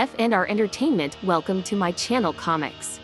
SF and our entertainment, welcome to my channel Comics.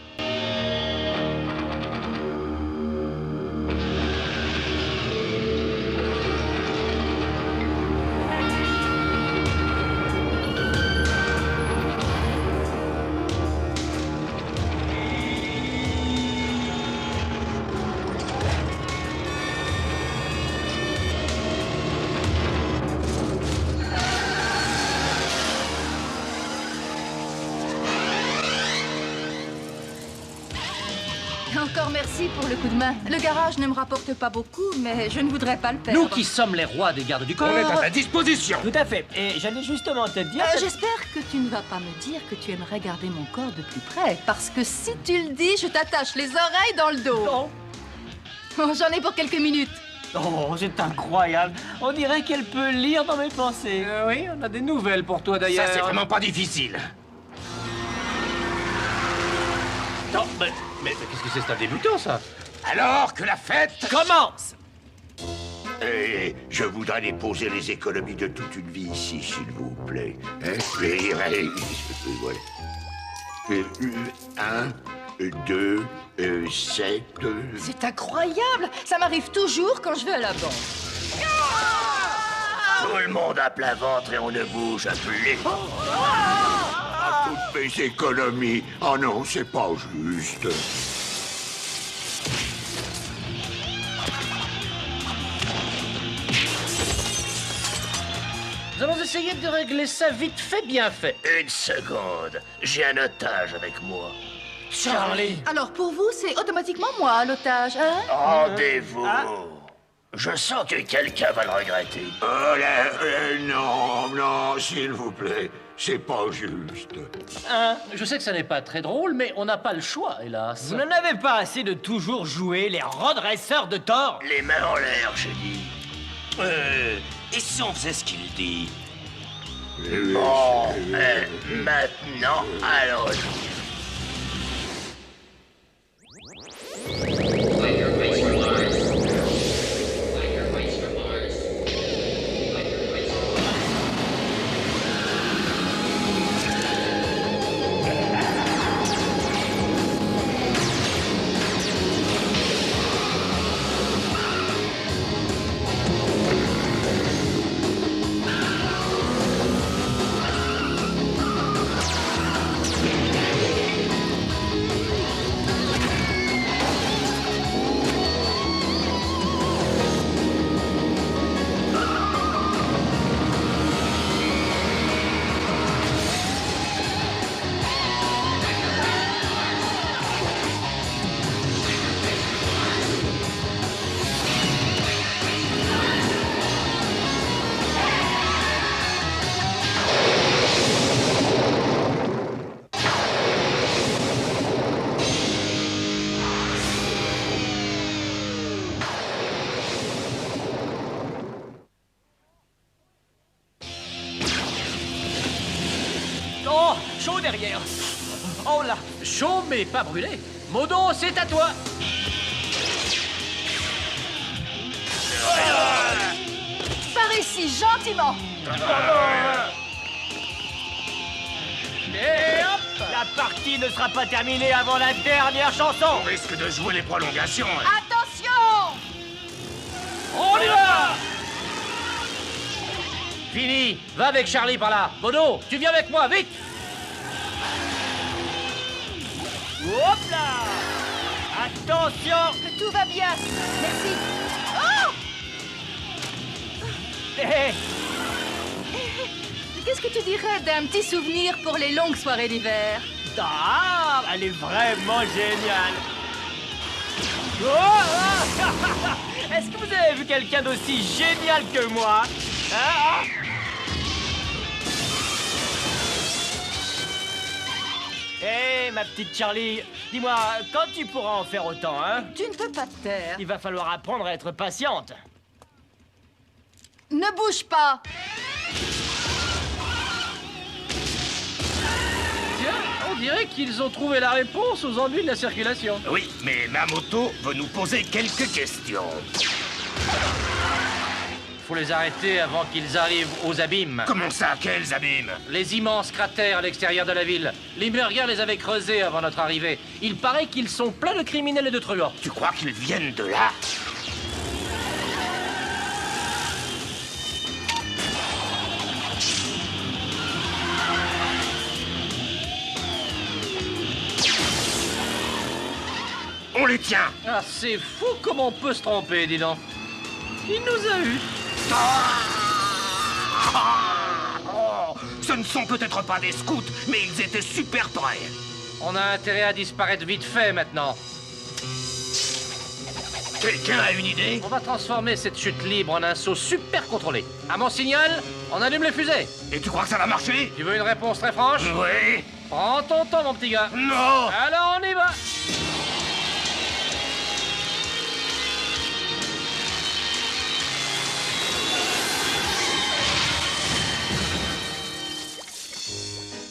Encore merci pour le coup de main. Le garage ne me rapporte pas beaucoup, mais je ne voudrais pas le perdre. Nous qui sommes les rois des gardes du corps... On est à ta disposition. Tout à fait. Et j'allais justement te dire... J'espère que tu ne vas pas me dire que tu aimerais garder mon corps de plus près. Parce que si tu le dis, je t'attache les oreilles dans le dos. Non. Oh, j'en ai pour quelques minutes. Oh, c'est incroyable. On dirait qu'elle peut lire dans mes pensées. Oui, on a des nouvelles pour toi d'ailleurs. Ça, c'est vraiment pas difficile. Non, mais qu'est-ce que c'est un débutant, ça? Alors que la fête... Commence. Et je voudrais déposer les économies de toute une vie ici, s'il vous plaît. Hein? Voilà. 1, 2, 7... C'est incroyable. Ça m'arrive toujours quand je vais à la banque. Tout le monde a plein ventre et on ne bouge plus. Toutes mes économies. Oh non, c'est pas juste. Nous allons essayer de régler ça vite fait, bien fait. Une seconde. J'ai un otage avec moi. Charlie. Alors pour vous, c'est automatiquement moi l'otage, hein? Rendez-vous. Je sens que quelqu'un va le regretter. Oh là, non, s'il vous plaît. C'est pas juste. Je sais que ça n'est pas très drôle, mais on n'a pas le choix, hélas. Vous n'en avez pas assez de toujours jouer les redresseurs de tort. Les mains en l'air, j'ai dit. Et si on faisait ce qu'il dit? Bon, maintenant, allons-y. Oh, chaud derrière. Oh là. Chaud, mais pas brûlé. Modo, c'est à toi. Par ici, gentiment. Et hop. La partie ne sera pas terminée avant la dernière chanson. On risque de jouer les prolongations. Attention! On y va. Fini. Va avec Charlie par là. Modo, tu viens avec moi, vite. Hop là. Attention. Tout va bien. Merci. Oh! Hé, Qu'est-ce que tu dirais d'un petit souvenir pour les longues soirées d'hiver? ah, elle est vraiment géniale. Oh, est-ce que vous avez vu quelqu'un d'aussi génial que moi? Hein? Hé, ma petite Charlie, dis-moi, quand tu pourras en faire autant, hein? Tu ne peux pas te taire. Il va falloir apprendre à être patiente. Ne bouge pas. Tiens, on dirait qu'ils ont trouvé la réponse aux ennuis de la circulation. Oui, mais ma moto veut nous poser quelques questions. Faut les arrêter avant qu'ils arrivent aux abîmes. Comment ça, quels abîmes? Les immenses cratères à l'extérieur de la ville. Les Muriens les avaient creusés avant notre arrivée. Il paraît qu'ils sont pleins de criminels et de truands. Tu crois qu'ils viennent de là? On les tient! Ah, c'est fou comment on peut se tromper, dis donc. Il nous a eu. Oh, ce ne sont peut-être pas des scouts, mais ils étaient super prêts. On a intérêt à disparaître vite fait maintenant. Quelqu'un a une idée? On va transformer cette chute libre en un saut super contrôlé. À mon signal, on allume les fusées. Et tu crois que ça va marcher? Tu veux une réponse très franche? Oui. Prends ton temps, mon petit gars. Non. Alors on y va.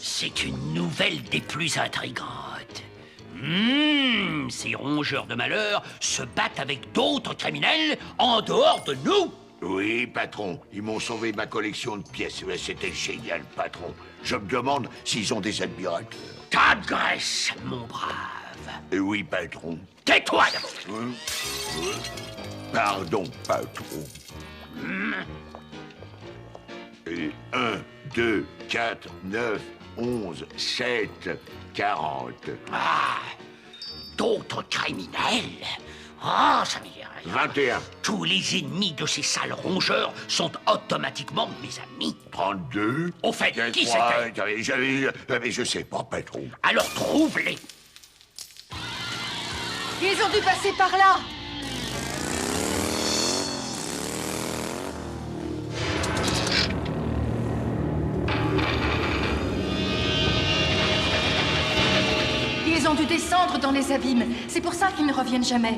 C'est une nouvelle des plus intrigantes. Ces rongeurs de malheur se battent avec d'autres criminels en dehors de nous. Oui, patron, ils m'ont sauvé ma collection de pièces. Ouais, c'était génial, patron. Je me demande s'ils ont des admirateurs. Tas de graisse, mon brave. Oui, patron. Tais-toi d'abord. Pardon, patron. 1, 2, 4, 9, 11, 7, 40. Ah, d'autres criminels? Ah, ça m'y 21. Tous les ennemis de ces sales rongeurs sont automatiquement mes amis. 32. Au fait, qui c'était? Je sais pas, patron. Alors trouve-les. Ils ont dû passer par là. Ils ont dû descendre dans les abîmes. C'est pour ça qu'ils ne reviennent jamais.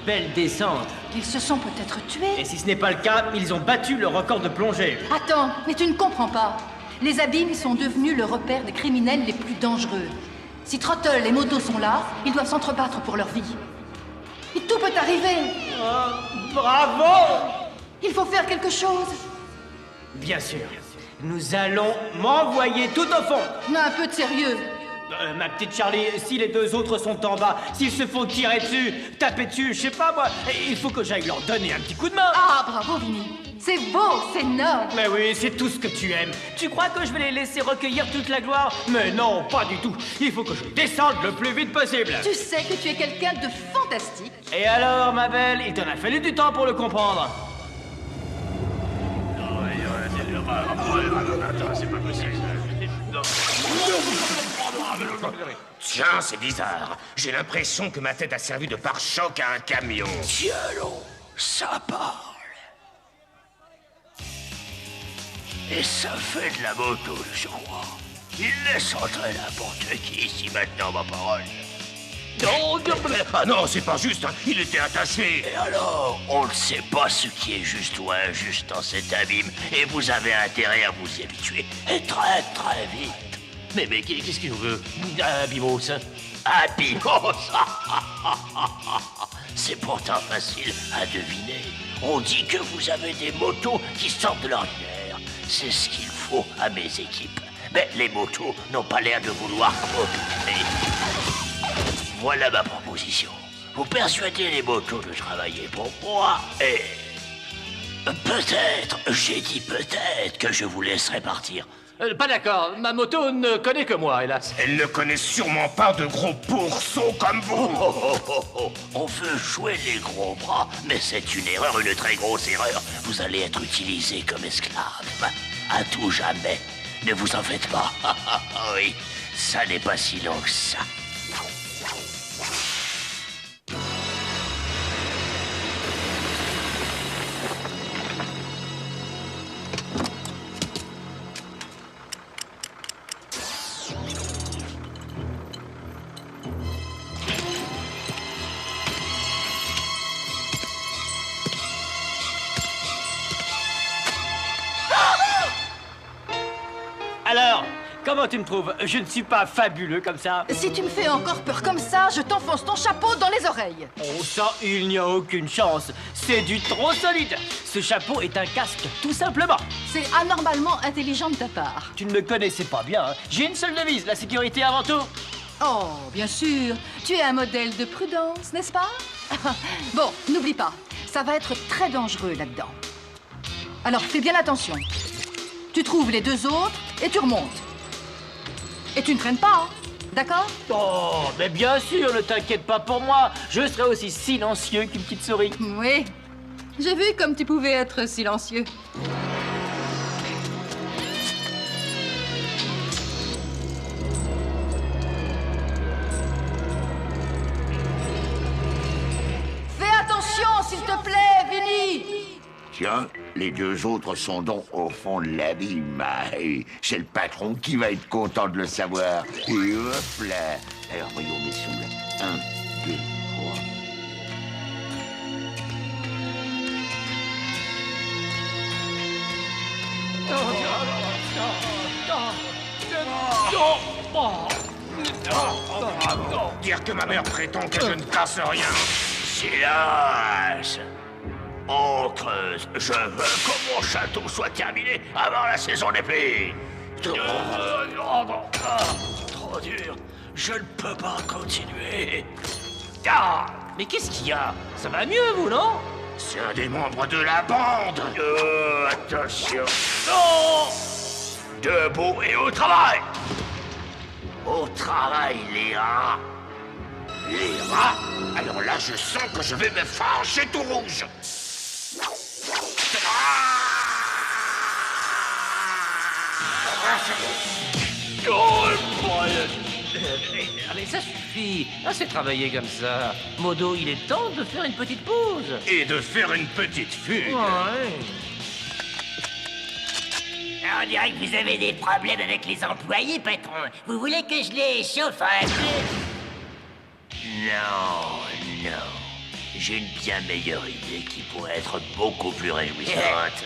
Belle descente. Ils se sont peut-être Et tués. si ce n'est pas le cas, ils ont battu le record de plongée. Attends, mais tu ne comprends pas. Les abîmes sont devenus le repère des criminels les plus dangereux. Si Trottle et Moto sont là, ils doivent s'entrebattre pour leur vie. Et tout peut arriver. Oh, bravo! Il faut faire quelque chose. Bien sûr. Nous allons m'envoyer tout au fond. Un peu de sérieux. Ma petite Charlie, si les deux autres sont en bas, s'ils se font tirer dessus, taper dessus, je sais pas moi, il faut que j'aille leur donner un petit coup de main. Ah, bravo, Vinny. C'est beau, c'est noble. Mais oui, c'est tout ce que tu aimes. Tu crois que je vais les laisser recueillir toute la gloire? Mais non, pas du tout. Il faut que je descende le plus vite possible. Tu sais que tu es quelqu'un de fantastique. Et alors, ma belle, il t'en a fallu du temps pour le comprendre. Tiens, c'est bizarre. J'ai l'impression que ma tête a servi de pare-choc à un camion. Tiens donc, ça parle. Et ça fait de la moto, je crois. Il laisse entrer n'importe qui ici maintenant, ma parole. Ah non, c'est pas juste, hein. Il était attaché. Et alors, on ne sait pas ce qui est juste ou injuste dans cet abîme, et vous avez intérêt à vous y habituer. Et très très vite. Mais qu'est-ce qu'il nous veut? Abimos, hein? Abimos. C'est pourtant facile à deviner. On dit que vous avez des motos qui sortent de l'ordinaire. C'est ce qu'il faut à mes équipes. Mais les motos n'ont pas l'air de vouloir coopérer. Voilà ma proposition. Vous persuadez les motos de travailler pour moi et... Peut-être, j'ai dit peut-être que je vous laisserai partir. Pas d'accord, ma moto ne connaît que moi, hélas. Elle ne connaît sûrement pas de gros pourceaux comme vous. On veut jouer les gros bras, mais c'est une erreur, une très grosse erreur. Vous allez être utilisé comme esclave. À tout jamais. Ne vous en faites pas. Oui, ça n'est pas si long que ça. Alors, Comment tu me trouves? Je ne suis pas fabuleux comme ça. Si tu me fais encore peur comme ça, je t'enfonce ton chapeau dans les oreilles. Oh ça, il n'y a aucune chance. C'est du trop solide. Ce chapeau est un casque, tout simplement. C'est anormalement intelligent de ta part. Tu ne me connaissais pas bien, hein. J'ai une seule devise, la sécurité avant tout. Oh, bien sûr. Tu es un modèle de prudence, n'est-ce pas? Bon, n'oublie pas, ça va être très dangereux là-dedans. Alors, fais bien attention. Tu trouves les deux autres et tu remontes. Et tu ne traînes pas, hein? D'accord? Oh, mais bien sûr, ne t'inquiète pas pour moi. Je serai aussi silencieux qu'une petite souris. Oui. J'ai vu comme tu pouvais être silencieux. Fais attention, s'il te plaît, Vinny! Tiens, les deux autres sont donc au fond de l'abîme. Et c'est le patron qui va être content de le savoir. Et hop là. Alors voyons mes sous là. 1, 2, 3. Dire que ma mère prétend que je ne casse rien. Silence! On creuse. Je veux que mon château soit terminé avant la saison des pluies. Trop dur. Je ne peux pas continuer. Ah! Mais qu'est-ce qu'il y a? Ça va mieux, vous, non? C'est un des membres de la bande. Attention. Non! Debout et au travail. Au travail, les rats. Les rats? Alors là, je sens que je vais me fâcher tout rouge. Allez, ça suffit. Assez travaillé comme ça. Modo, il est temps de faire une petite pause. Et de faire une petite fugue. On dirait que vous avez des problèmes avec les employés, patron. Vous voulez que je les chauffe un peu? Non, non. J'ai une bien meilleure idée qui pourrait être beaucoup plus réjouissante.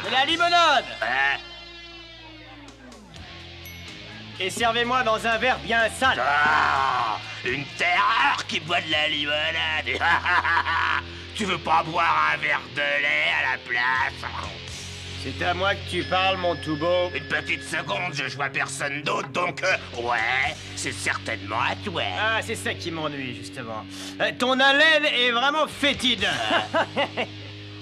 De la limonade! Et servez-moi dans un verre bien sale. Ah, une terreur qui boit de la limonade. Tu veux pas boire un verre de lait à la place? C'est à moi que tu parles, mon tout beau. Une petite seconde, je vois personne d'autre, donc ouais, c'est certainement à toi. Ah, c'est ça qui m'ennuie, justement. Ton haleine est vraiment fétide.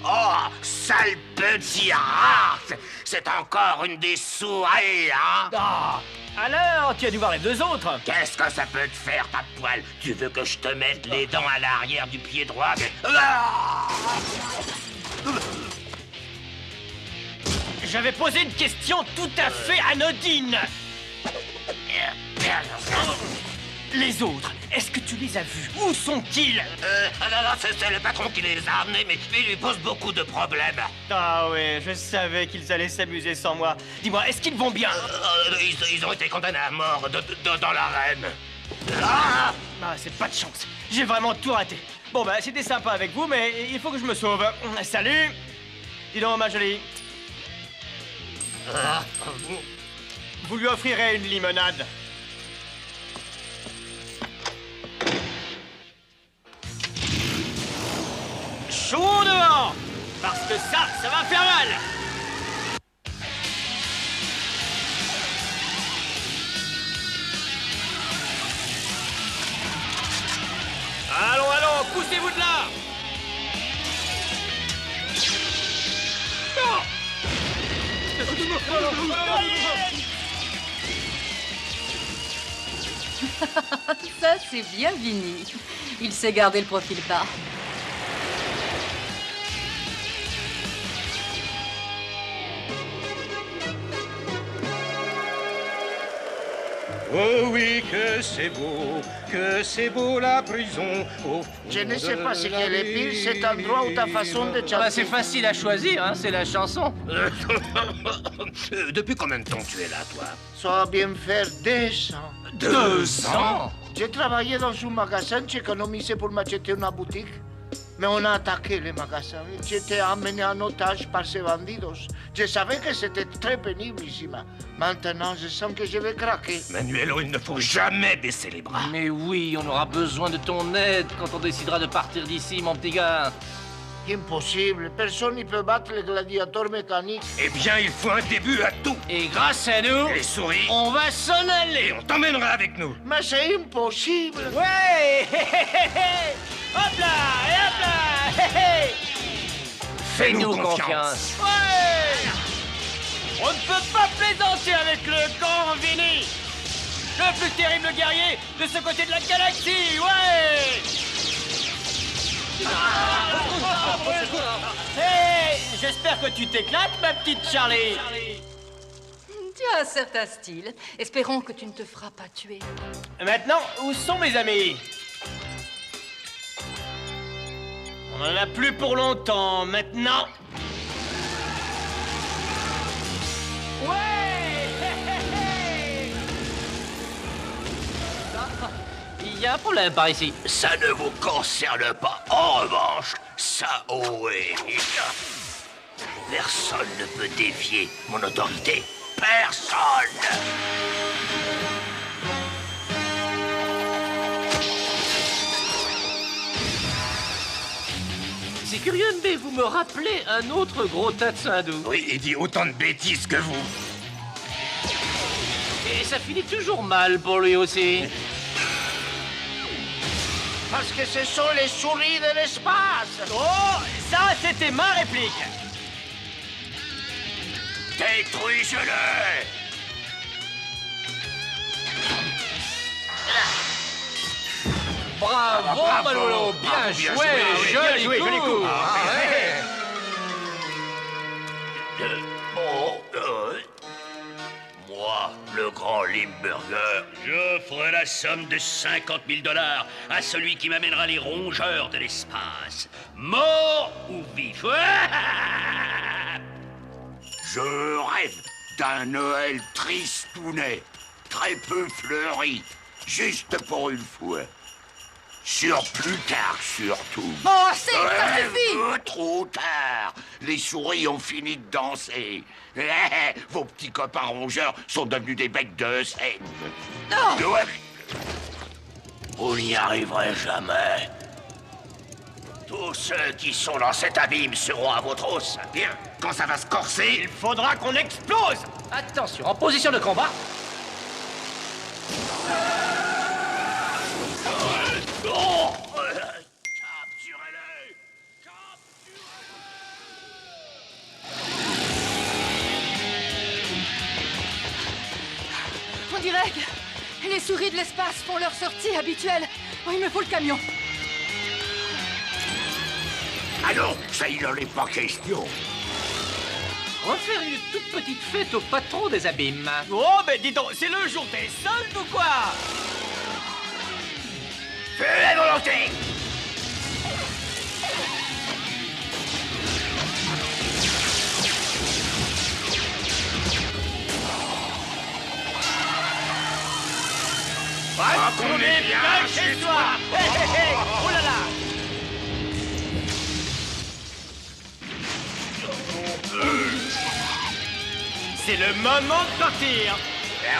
Oh, sale petit rat! C'est encore une des souris, hein? Ah, alors, tu as dû voir les deux autres. Qu'est-ce que ça peut te faire, ta poêle? Tu veux que je te mette les dents à l'arrière du pied droit? Ah! J'avais posé une question tout à fait anodine. Les autres, est-ce que tu les as vus? Où sont-ils? Non, c'est le patron qui les a amenés, mais il lui pose beaucoup de problèmes. Ah ouais, je savais qu'ils allaient s'amuser sans moi. Dis-moi, est-ce qu'ils vont bien? Ils ont été condamnés à mort dans l'arène. Ah! Ah, c'est pas de chance. J'ai vraiment tout raté. Bon, bah, c'était sympa avec vous, mais il faut que je me sauve. Salut! Dis donc, ma jolie. Vous lui offrirez une limonade. Chaud dehors! Parce que ça va faire mal! Allons, poussez-vous de là! Ça, c'est bien Vinny. Il sait garder le profil bas. Oh oui que c'est beau, que c'est beau la prison au fond Je ne sais de pas ce la qu'elle est pire, cet endroit ou ta façon de chanter. Bah, c'est facile à choisir, hein, c'est la chanson. Depuis combien de temps tu es là, toi? Ça va bien faire 2 ans. 200. J'ai travaillé dans un magasin, j'économisais pour m'acheter une boutique. Mais on a attaqué le magasin. J'étais amené en otage par ces bandidos. Je savais que c'était très pénible ici, mais maintenant je sens que je vais craquer. Manuelo, il ne faut jamais baisser les bras. Mais oui, on aura besoin de ton aide quand on décidera de partir d'ici, mon petit gars. Impossible, personne ne peut battre le gladiateur mécanique. Eh bien, il faut un début à tout. Et grâce à nous, Les souris, on va s'en et aller. on t'emmènera avec nous. Mais c'est impossible. Ouais. Hop là et hop là. Fais-nous confiance. Ouais. On ne peut pas plaisanter avec le grand Vinny, le plus terrible guerrier de ce côté de la galaxie. Ouais. Hey, j'espère que tu t'éclates, ma petite Charlie. Tu as un certain style. Espérons que tu ne te feras pas tuer. Maintenant, où sont mes amis? On en a plus pour longtemps, maintenant. Ouais. Il y a un problème par ici. Ça ne vous concerne pas. En revanche, ça, oui. Personne ne peut défier mon autorité. Personne. C'est curieux, mais vous me rappelez un autre gros tas de Sindou. Oui, il dit autant de bêtises que vous. Et ça finit toujours mal pour lui aussi. Parce que ce sont les souris de l'espace. Oh, ça, c'était ma réplique. Détruisez-le. Bravo, Manolo, bien joué, joli coup. Moi, le grand Limburger, Je ferai la somme de 50 000 $ à celui qui m'amènera les rongeurs de l'espace. Mort ou vif. je rêve d'un Noël tristounet, très peu fleuri, juste pour une fois. Sur plus tard, surtout. Bon, assez, ça suffit. Trop tard. Les souris ont fini de danser. Vos petits copains rongeurs sont devenus des becs de scène. Non. Ouais. Vous n'y arriverez jamais. Tous ceux qui sont dans cet abîme seront à vos trousses. Bien, quand ça va se corser, Il faudra qu'on explose. Attention, en position de combat. Oh, capturez-le. On dirait que les souris de l'espace font leur sortie habituelle. Oh, il me faut le camion. Ah non, ça il n'en est pas question. Refaire une toute petite fête au patron des abîmes. Oh, ben dis donc, c'est le jour des soldes ou quoi? Feu à volonté. On est bien chez toi. Hé, hé, hé. Oh là là. C'est le moment de partir.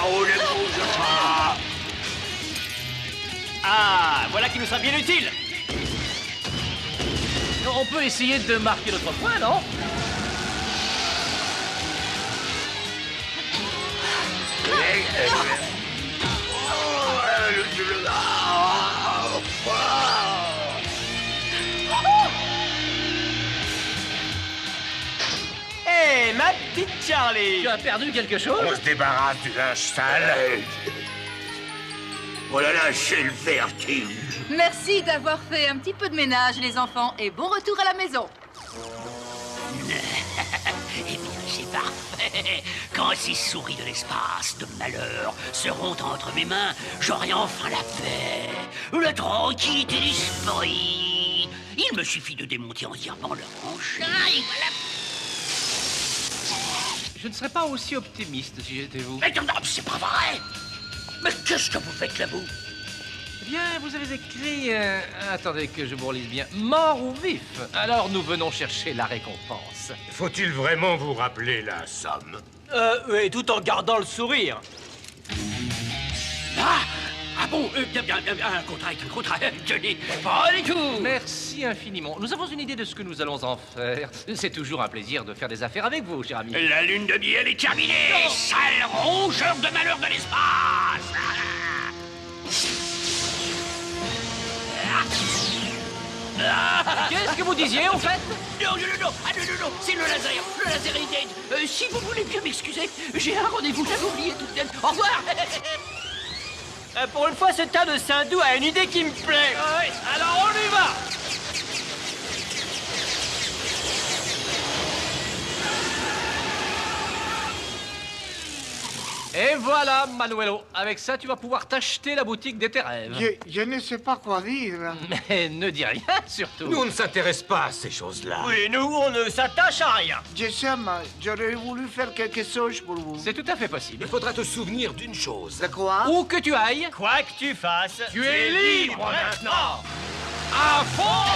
On ne bouge pas. Ah, voilà qui nous sera bien utile. On peut essayer de marquer notre point, non? Hé, ma petite Charlie. Tu as perdu quelque chose? on se débarrasse du linge sale. Voilà lâché le vertige. Merci d'avoir fait un petit peu de ménage, les enfants, et bon retour à la maison. Eh bien, j'ai Parfait. Quand ces souris de l'espace de malheur seront entre mes mains, j'aurai enfin la paix, la tranquillité d'esprit. Il me suffit de démonter entièrement leur engin et voilà. Je ne serais pas aussi optimiste si j'étais vous. Mais non, c'est pas vrai. Mais qu'est-ce que vous faites là-bas? Eh bien, vous avez écrit... attendez que je vous relise bien. Mort ou vif? Alors nous venons chercher la récompense. Faut-il vraiment vous rappeler la somme? Oui, tout en gardant le sourire. Ah bon, bien, un contrat est un contrat, Johnny. Pas du tout. Merci infiniment. Nous avons une idée de ce que nous allons en faire. C'est toujours un plaisir de faire des affaires avec vous, cher ami. La lune de miel est terminée, sale rongeur de malheur de l'espace. Qu'est-ce que vous disiez, en fait? Non, c'est le laser. Le laser est dead. Si vous voulez bien m'excuser, j'ai un rendez-vous, j'avais oublié tout de même. Au revoir. Pour une fois, ce tas de Sindou a une idée qui me plaît. Oui, alors on y va. Et voilà, Manuelo. Avec ça, tu vas pouvoir t'acheter la boutique de tes rêves. Je ne sais pas quoi dire. Mais ne dis rien, surtout. Nous, on ne s'intéresse pas à ces choses-là. Oui, nous, on ne s'attache à rien. Je sais, mais j'aurais voulu faire quelque chose pour vous. C'est tout à fait possible. Il faudra te souvenir d'une chose. De quoi? Où que tu ailles, Quoi que tu fasses, tu es libre maintenant. À fond!